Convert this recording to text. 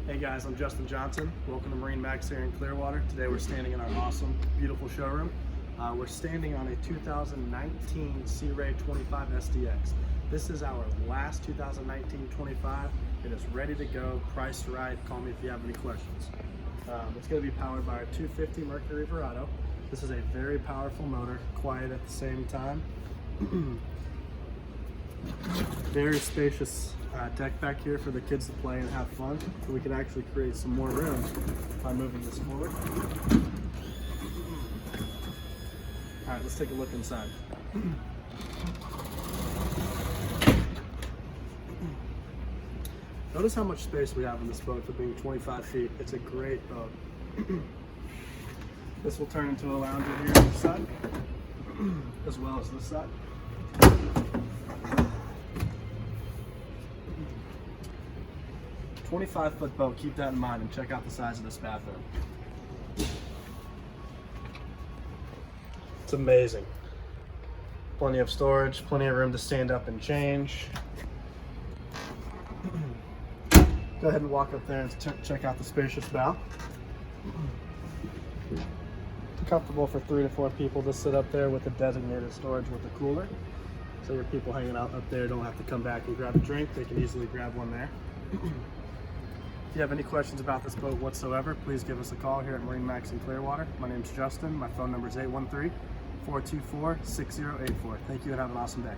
Hey guys, I'm Justin Johnson. Welcome to MarineMax here in Clearwater. Today we're standing in our awesome, beautiful showroom. We're standing on a 2019 Sea Ray 25 SDX. This is our last 2019 25. It is ready to go, priced right. Call me if you have any questions. It's going to be powered by our 250 Mercury Verado. This is a very powerful motor, quiet at the same time. Very spacious deck back here for the kids to play and have fun. So we can actually create some more room by moving this forward. All right, let's take a look inside. Notice how much space we have in this boat for being 25 feet. It's a great boat. This will turn into a lounger here on this side, as well as this side. 25-foot boat, keep that in mind, and check out the size of this bathroom. It's amazing. Plenty of storage, plenty of room to stand up and change. Go ahead and walk up there and check out the spacious bow. Comfortable for 3 to 4 people to sit up there with a designated storage with a cooler. So your people hanging out up there don't have to come back and grab a drink. They can easily grab one there. If you have any questions about this boat whatsoever, please give us a call here at MarineMax in Clearwater. My name's Justin. My phone number is 813-424-6084. Thank you and have an awesome day.